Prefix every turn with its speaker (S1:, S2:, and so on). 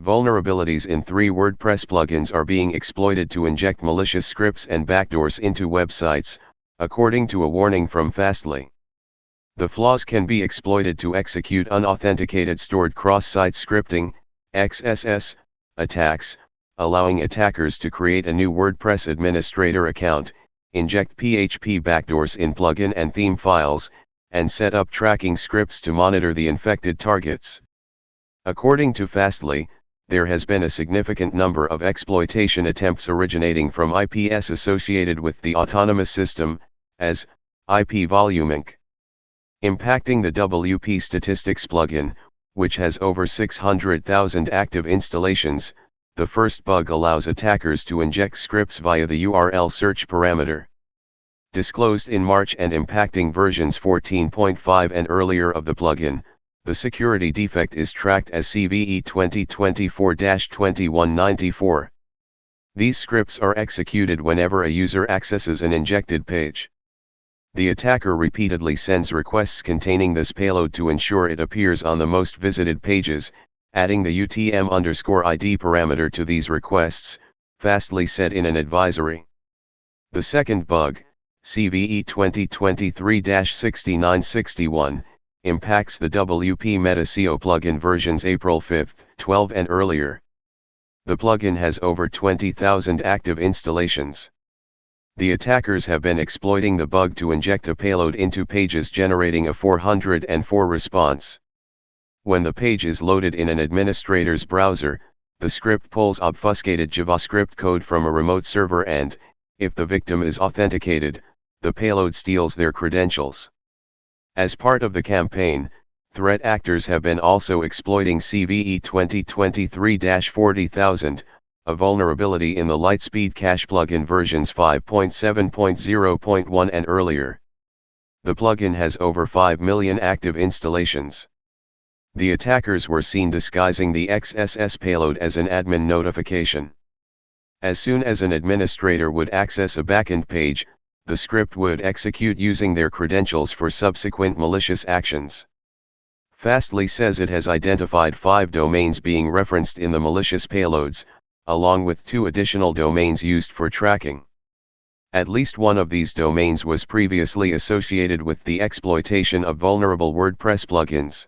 S1: Vulnerabilities in 3 WordPress plugins are being exploited to inject malicious scripts and backdoors into websites, according to a warning from Fastly. The flaws can be exploited to execute unauthenticated stored cross-site scripting, XSS, attacks, allowing attackers to create a new WordPress administrator account, inject PHP backdoors in plugin and theme files, and set up tracking scripts to monitor the infected targets. According to Fastly, there has been a significant number of exploitation attempts originating from IPs associated with the autonomous system, as IP voluming. Impacting the WP Statistics plugin, which has over 600,000 active installations, the first bug allows attackers to inject scripts via the URL search parameter. Disclosed in March and impacting versions 14.5 and earlier of the plugin, the security defect is tracked as CVE 2024-2194. These scripts are executed whenever a user accesses an injected page. The attacker repeatedly sends requests containing this payload to ensure it appears on the most visited pages, adding the UTM_ID parameter to these requests, Fastly said in an advisory. The second bug, CVE 2023-6961, impacts the WP Meta SEO plugin versions April 5, 12 and earlier. The plugin has over 20,000 active installations. The attackers have been exploiting the bug to inject a payload into pages, generating a 404 response. When the page is loaded in an administrator's browser, the script pulls obfuscated JavaScript code from a remote server and, if the victim is authenticated, the payload steals their credentials. As part of the campaign, threat actors have been also exploiting CVE 2023-40000, a vulnerability in the Lightspeed Cache plugin versions 5.7.0.1 and earlier. The plugin has over 5 million active installations. The attackers were seen disguising the XSS payload as an admin notification. As soon as an administrator would access a backend page, the script would execute using their credentials for subsequent malicious actions. Fastly says it has identified 5 domains being referenced in the malicious payloads, along with 2 additional domains used for tracking. At least one of these domains was previously associated with the exploitation of vulnerable WordPress plugins.